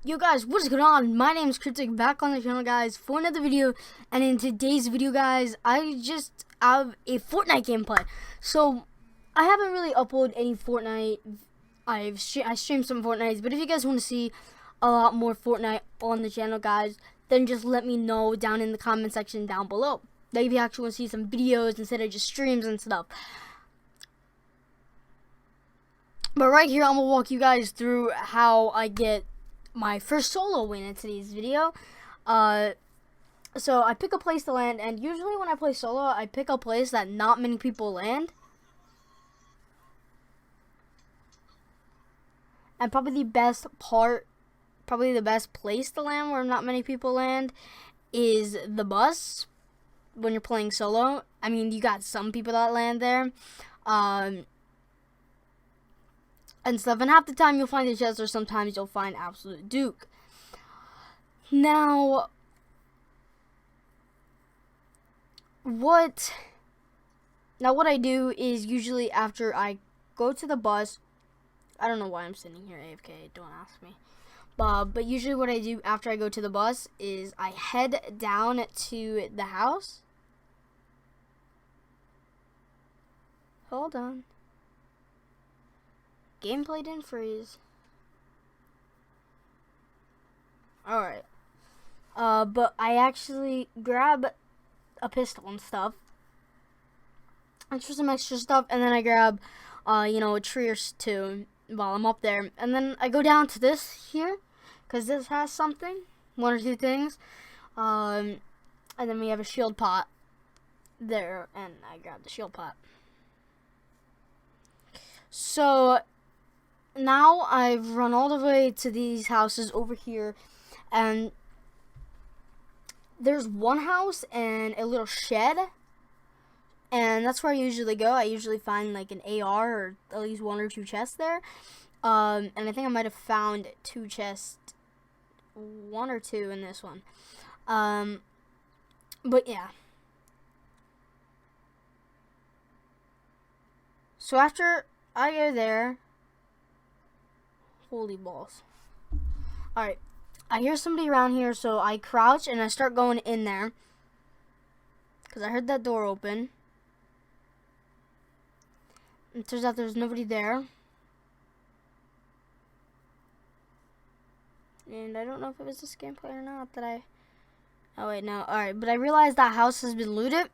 Yo guys, what is going on? My name is Cryptic, back on the channel guys for another video. And in today's video guys, I just have a Fortnite gameplay. So I haven't really uploaded any Fortnite. I streamed some Fortnites, but if you guys want to see a lot more Fortnite on the channel guys, then just let me know down in the comment section down below. Maybe you actually want to see some videos instead of just streams and stuff. But right here, I'm gonna walk you guys through how I get my first solo win in today's video. So I pick a place to land, and usually when I play solo, I pick a place that not many people land. And probably the best place to land where not many people land is the bus when you're playing solo. I mean, you got some people that land there. And stuff, and half the time you'll find the chest, or sometimes you'll find absolute Duke. Now, what I do is usually after I go to the bus, I don't know why I'm sitting here AFK, don't ask me. But usually what I do after I go to the bus is I head down to the house. Hold on. Gameplay didn't freeze. Alright. But I actually grab a pistol and stuff. Extra some extra stuff, and then I grab, a tree or two while I'm up there. And then I go down to this here, because this has something. One or two things. And then we have a shield pot there, and I grab the shield pot. So now I've run all the way to these houses over here, and there's one house and a little shed, and that's where I usually go. I usually find like an AR or at least one or two chests there, and I think I might have found two chests, one or two in this one, but yeah. So after I go there, holy balls. Alright, I hear somebody around here, so I crouch and I start going in there, because I heard that door open. It turns out there's nobody there. And I don't know if it was this gameplay or not that I... Oh wait, no. Alright, but I realized that house has been looted.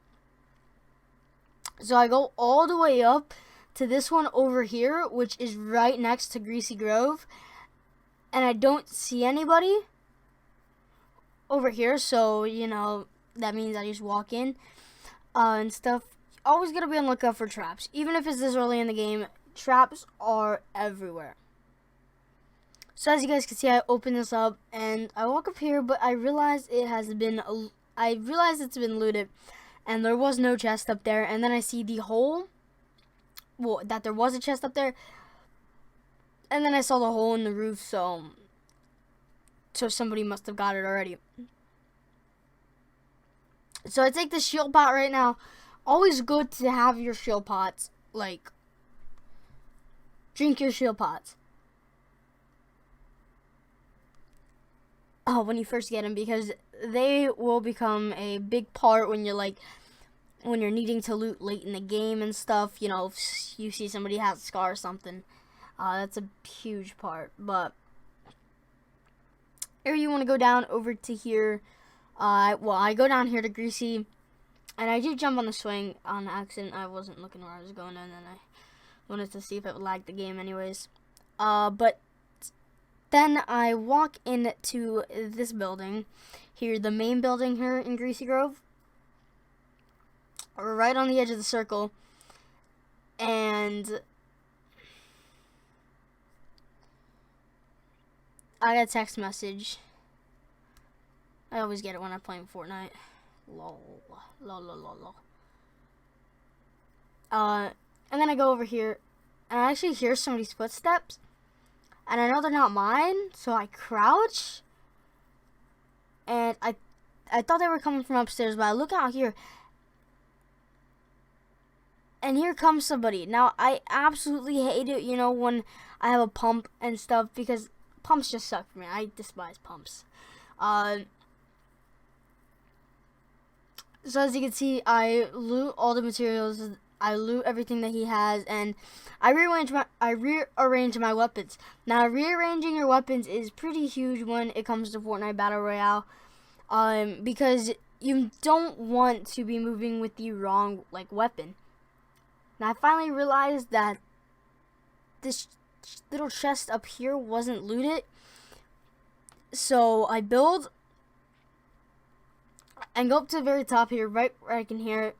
So I go all the way up to this one over here, which is right next to Greasy Grove, and I don't see anybody over here, so that means I just walk in and stuff. Always gotta be on the lookout for traps, even if it's this early in the game. Traps are everywhere. So as you guys can see, I open this up and I walk up here, but I realize it's been looted, and there was no chest up there. And then I see the hole. Well, that there was a chest up there, and then I saw the hole in the roof, so somebody must have got it already. So I take the shield pot right now. Always good to have your shield pots, like, drink your shield pots. Oh, when you first get them, because they will become a big part when you're when you're needing to loot late in the game and stuff. If you see somebody has a scar or something, that's a huge part. But here you want to go down over to here. I go down here to Greasy, and I do jump on the swing on accident. I wasn't looking where I was going, and then I wanted to see if it would lag the game anyways. But then I walk into this building here, the main building here in Greasy Grove, right on the edge of the circle, and I got a text message. I always get it when I'm playing Fortnite. Lol. And then I go over here, and I actually hear somebody's footsteps, and I know they're not mine, so I crouch, and I thought they were coming from upstairs, but I look out here, and here comes somebody. Now, I absolutely hate it, when I have a pump and stuff, because pumps just suck for me. I despise pumps. So as you can see, I loot all the materials. I loot everything that he has, and I rearrange my weapons. Now, rearranging your weapons is pretty huge when it comes to Fortnite Battle Royale, because you don't want to be moving with the wrong weapon. Now, I finally realized that this little chest up here wasn't looted, so I build and go up to the very top here, right where I can hear it,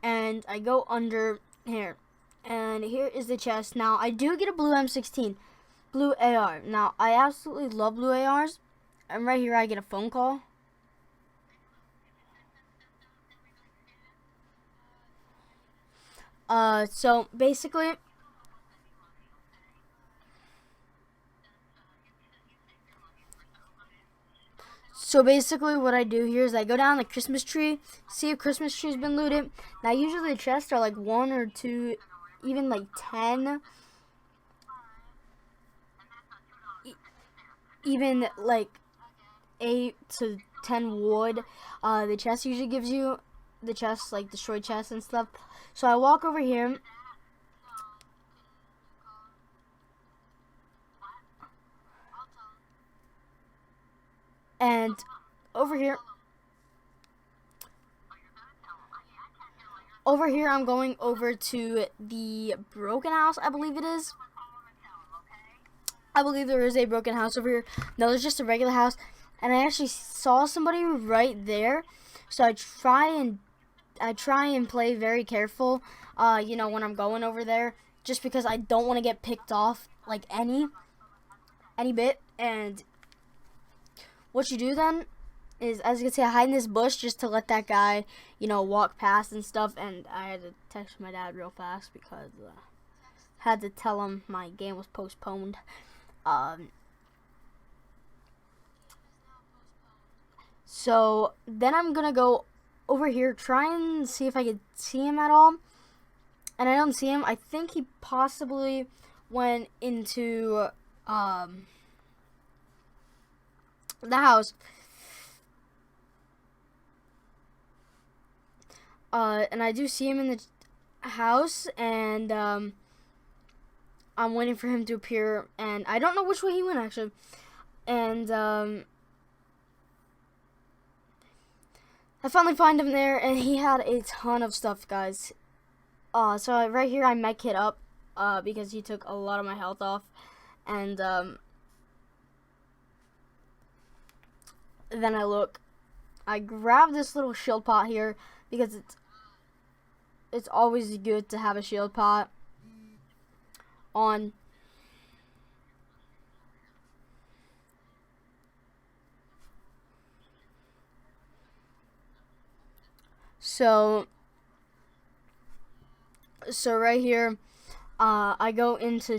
and I go under here, and here is the chest. Now, I do get a blue M16, blue AR. Now, I absolutely love blue ARs, and right here I get a phone call. So basically, what I do here is I go down the Christmas tree, see if Christmas tree's been looted. Now, usually the chests are like 1 or 2, even like 10, even like 8 to 10 wood. The chest usually gives you the chests, like destroyed chests and stuff. So I walk over here, and over here I'm going over to the broken house, I believe it is. I believe there is a broken house over here. No, there's just a regular house, and I actually saw somebody right there, so I try and play very careful, you know, when I'm going over there, just because I don't want to get picked off like any bit. And what you do then is, as you can see, I hide in this bush just to let that guy, you know, walk past and stuff. And I had to text my dad real fast because had to tell him my game was postponed. So then I'm gonna go over here, try and see if I could see him at all, and I don't see him. I think he possibly went into the house. And I do see him in the house, and I'm waiting for him to appear, and I don't know which way he went actually. And I finally find him there, and he had a ton of stuff, guys. So right here I med kit up, because he took a lot of my health off, and then I grab this little shield pot here because it's always good to have a shield pot on. So right here, I go into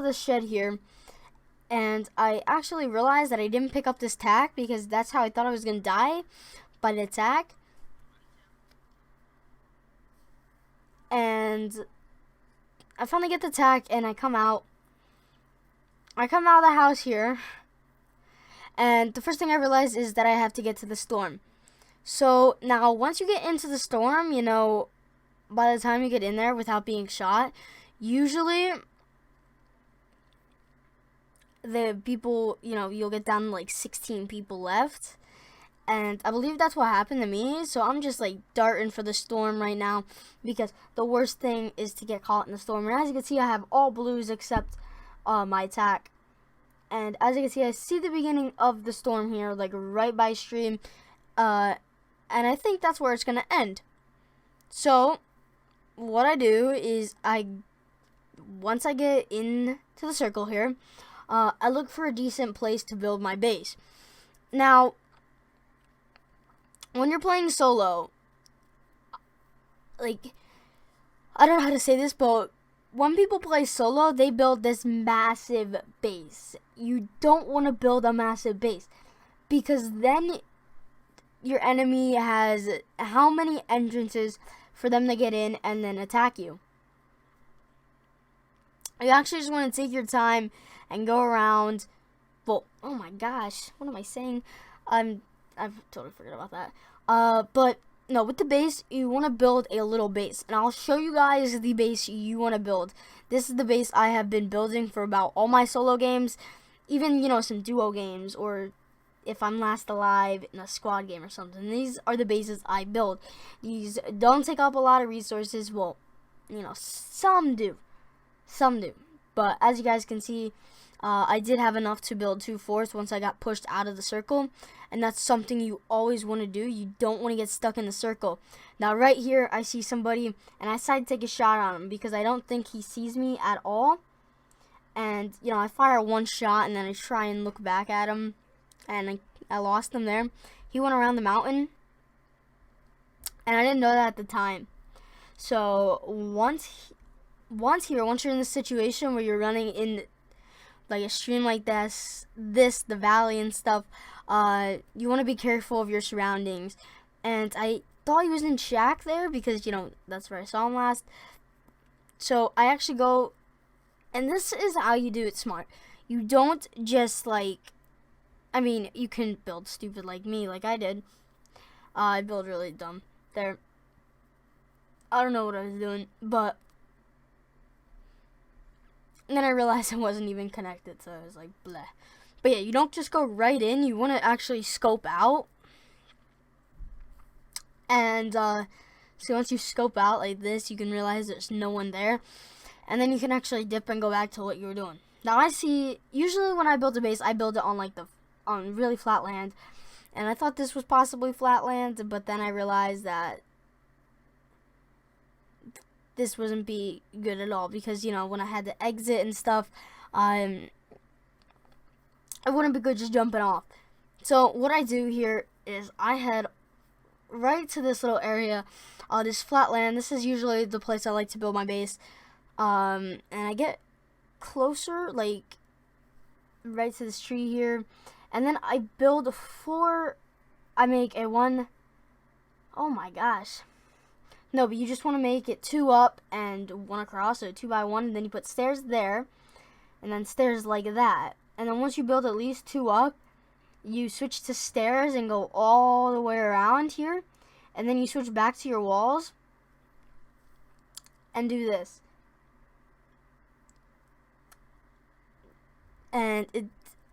the shed here, and I actually realized that I didn't pick up this tack because that's how I thought I was gonna die, by the tack. And I finally get the tack, and I come out of the house here, and the first thing I realize is that I have to get to the storm. So now, once you get into the storm, you know, by the time you get in there without being shot, usually the people, you know, you'll get down to like 16 people left. And I believe that's what happened to me. So I'm just like darting for the storm right now, because the worst thing is to get caught in the storm. And as you can see, I have all blues except my attack. And as you can see, I see the beginning of the storm here, like right by stream. And I think that's where it's going to end. So what I do is once I get into the circle here, I look for a decent place to build my base. Now, when you're playing solo, like, I don't know how to say this, but when people play solo, they build this massive base. You don't want to build a massive base, because then your enemy has how many entrances for them to get in and then attack you. You actually just want to take your time and go around. Well, oh my gosh, what am I saying? I've totally forgot about that. But no, with the base, you want to build a little base, and I'll show you guys the base you want to build. This is the base I have been building for about all my solo games, even, you know, some duo games, or if I'm last alive in a squad game or something. These are the bases I build. These don't take up a lot of resources. Well, you know, some do. But as you guys can see, I did have enough to build 2 forts once I got pushed out of the circle. And that's something you always want to do. You don't want to get stuck in the circle. Now right here, I see somebody, and I decided to take a shot on him because I don't think he sees me at all. And, you know, I fire 1 shot, and then I try and look back at him, and I lost him there. He went around the mountain, and I didn't know that at the time. So once you're in this situation where you're running in like a stream like this, the valley and stuff, you want to be careful of your surroundings. And I thought he was in shack there because, you know, that's where I saw him last. So I actually go, and this is how you do it smart. You don't just like, I mean, you can build stupid like me, like I did. I build really dumb there. I don't know what I was doing, but and then I realized I wasn't even connected, so I was like, bleh. But yeah, you don't just go right in. You want to actually scope out. And so once you scope out like this, you can realize there's no one there. And then you can actually dip and go back to what you were doing. Now I see, usually when I build a base, I build it on like on really flat land. And I thought this was possibly flat land, but then I realized that this wouldn't be good at all because, you know, when I had to exit and stuff, it wouldn't be good just jumping off. So what I do here is I head right to this little area, this flat land. This is usually the place I like to build my base, and I get closer, like right to this tree here, and then I build I make a 1. Oh my gosh. No, but you just want to make it 2 up and 1 across, so 2 by 1, and then you put stairs there, and then stairs like that. And then once you build at least 2 up, you switch to stairs and go all the way around here, and then you switch back to your walls and do this. And it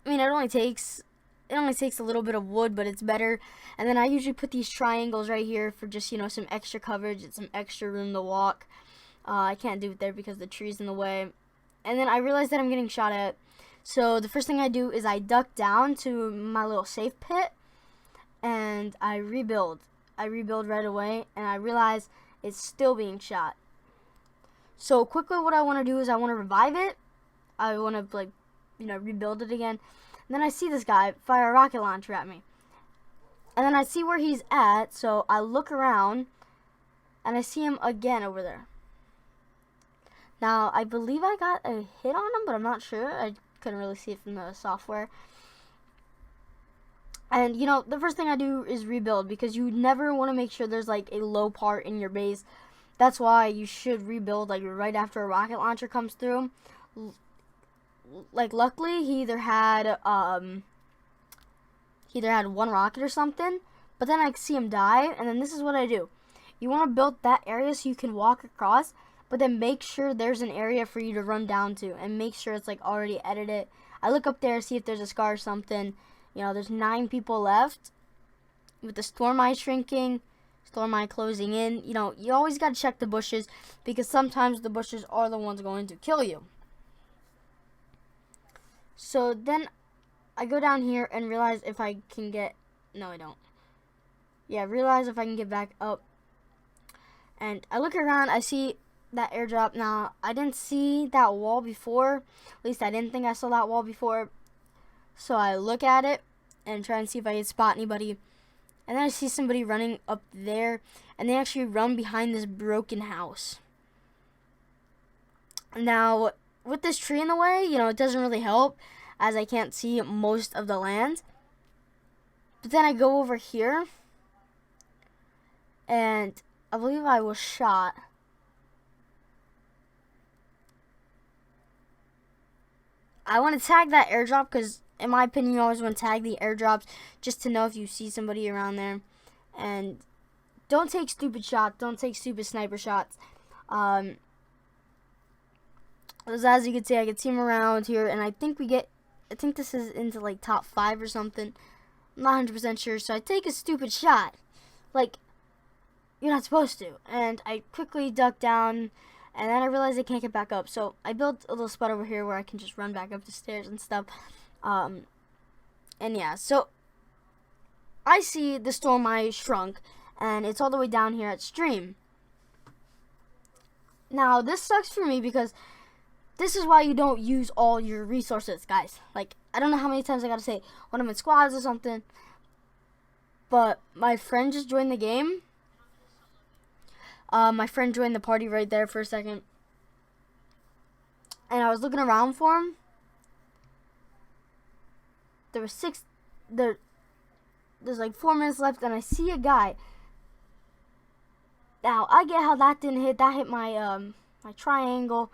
only takes a little bit of wood, but it's better. And then I usually put these triangles right here for just, you know, some extra coverage and some extra room to walk. I can't do it there because the tree's in the way. And then I realize that I'm getting shot at. So the first thing I do is I duck down to my little safe pit, and I rebuild. I rebuild right away, and I realize it's still being shot. So quickly what I want to do is I want to revive it. I want to, like, you know, rebuild it again. And then I see this guy fire a rocket launcher at me. And then I see where he's at, so I look around, and I see him again over there. Now, I believe I got a hit on him, but I'm not sure. I couldn't really see it from the software. And, you know, the first thing I do is rebuild, because you never want to make sure there's, like, a low part in your base. That's why you should rebuild, like, right after a rocket launcher comes through. Like, luckily, he either had 1 rocket or something, but then I see him die, and then this is what I do. You want to build that area so you can walk across, but then make sure there's an area for you to run down to, and make sure it's, like, already edited. I look up there, see if there's a scar or something. You know, there's 9 people left. With the storm eye shrinking, storm eye closing in, you know, you always got to check the bushes, because sometimes the bushes are the ones going to kill you. So then I go down here and realize if I can get, no I don't. Yeah, realize if I can get back up. And I look around, I see that airdrop. Now, I didn't see that wall before. At least I didn't think I saw that wall before. So I look at it and try and see if I can spot anybody. And then I see somebody running up there, and they actually run behind this broken house. Now, with this tree in the way, you know, it doesn't really help, as I can't see most of the land. But then I go over here, and I believe I was shot. I want to tag that airdrop because, in my opinion, you always want to tag the airdrops just to know if you see somebody around there. And don't take stupid shots. Don't take stupid sniper shots. As you can see, I can see him around here, and I think this is into like top 5 or something. I'm not 100% sure. So I take a stupid shot, like you're not supposed to, and I quickly duck down, and then I realize I can't get back up. So I built a little spot over here where I can just run back up the stairs and stuff. And yeah, so I see the storm eye shrunk, and it's all the way down here at stream. Now this sucks for me because this is why you don't use all your resources, guys. Like, I don't know how many times I gotta say when I'm in squads or something, but my friend just joined the game. My friend joined the party right there for a second, and I was looking around for him. There was there's like 4 minutes left, and I see a guy. Now I get how that didn't hit. That hit my my triangle.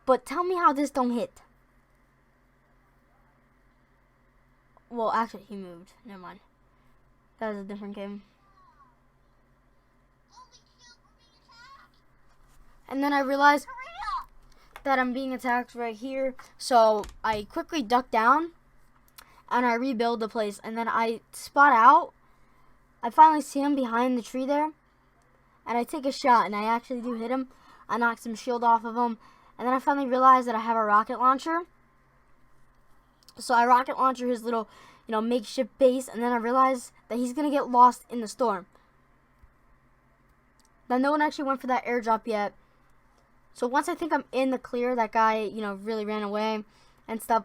But tell me how this don't hit. Well, actually, he moved. Never mind. That was a different game. And then I realized that I'm being attacked right here. So I quickly duck down and I rebuild the place. And then I spot out. I finally see him behind the tree there. And I take a shot, and I actually do hit him. I knock some shield off of him. And then I finally realized that I have a rocket launcher. So I rocket launcher his little, makeshift base. And then I realized that he's going to get lost in the storm. Now, no one actually went for that airdrop yet. So once I think I'm in the clear, that guy, really ran away and stuff.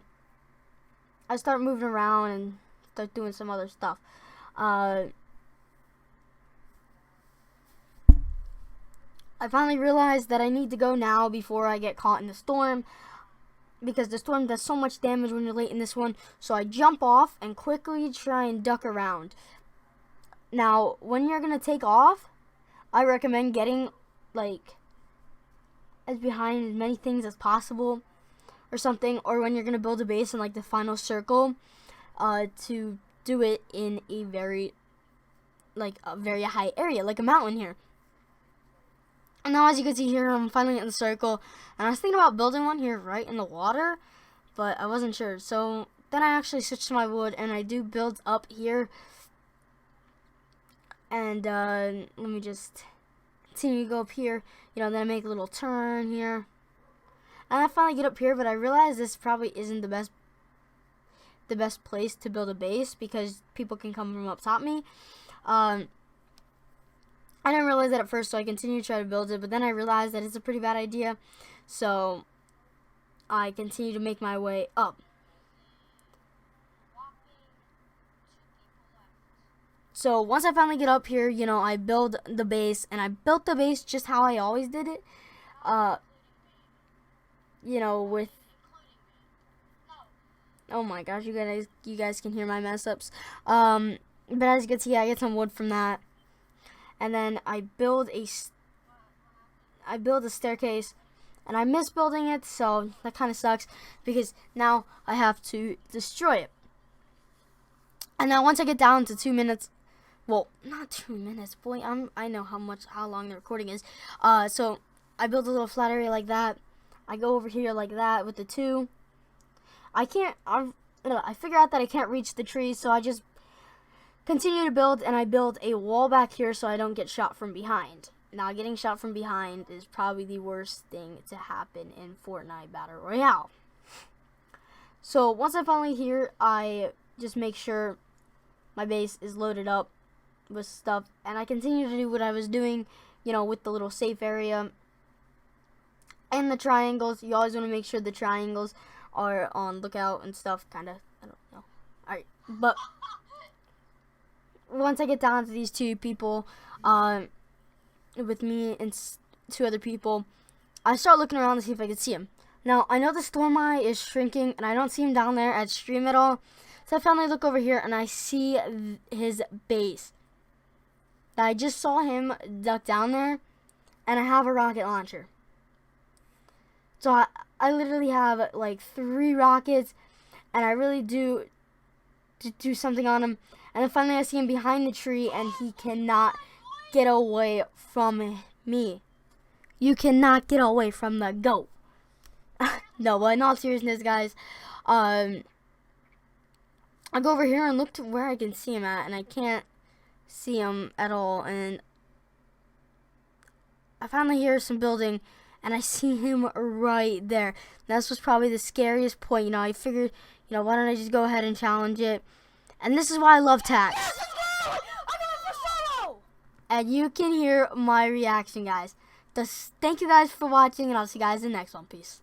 I start moving around and start doing some other stuff. I finally realized that I need to go now before I get caught in the storm, because the storm does so much damage when you're late in this one. So I jump off and quickly try and duck around. Now, when you're going to take off, I recommend getting, as behind as many things as possible or something, or when you're going to build a base in, the final circle, to do it in a very high area, like a mountain here. And now, as you can see here, I'm finally in the circle. And I was thinking about building one here right in the water, but I wasn't sure. So then I actually switched to my wood, and I do build up here. And let me just continue to go up here. Then I make a little turn here. And I finally get up here, but I realize this probably isn't the best place to build a base, because people can come from up top me. I didn't realize that at first, so I continued to try to build it, but then I realized that it's a pretty bad idea, so I continue to make my way up. So once I finally get up here, I build the base, and I built the base just how I always did it, with, oh my gosh, you guys can hear my mess ups, but as you can see, I get some wood from that. And then I build a staircase, and I miss building it, so that kind of sucks, because now I have to destroy it. And now once I get down to 2 minutes, well, not 2 minutes, boy, I know how long the recording is. So I build a little flat area like that. I go over here like that with the 2. I figure out that I can't reach the tree, so I just continue to build, and I build a wall back here so I don't get shot from behind. Now, getting shot from behind is probably the worst thing to happen in Fortnite Battle Royale. So once I'm finally here, I just make sure my base is loaded up with stuff, and I continue to do what I was doing, with the little safe area and the triangles. You always want to make sure the triangles are on lookout and stuff, kind of. I don't know. Alright, but once I get down to these 2 people, with me and 2 other people, I start looking around to see if I can see him. Now, I know the storm eye is shrinking, and I don't see him down there at stream at all. So I finally look over here, and I see his base. I just saw him duck down there, and I have a rocket launcher. So I literally have like 3 rockets, and I really do something on him. And then finally I see him behind the tree, and he cannot get away from me. You cannot get away from the goat. No, but in all seriousness, guys, I go over here and look to where I can see him at, and I can't see him at all. And I finally hear some building, and I see him right there. This was probably the scariest point. You know, I figured, you know, why don't I just go ahead and challenge it? And this is why I love tags. And you can hear my reaction, guys. Thank you guys for watching, and I'll see you guys in the next one. Peace.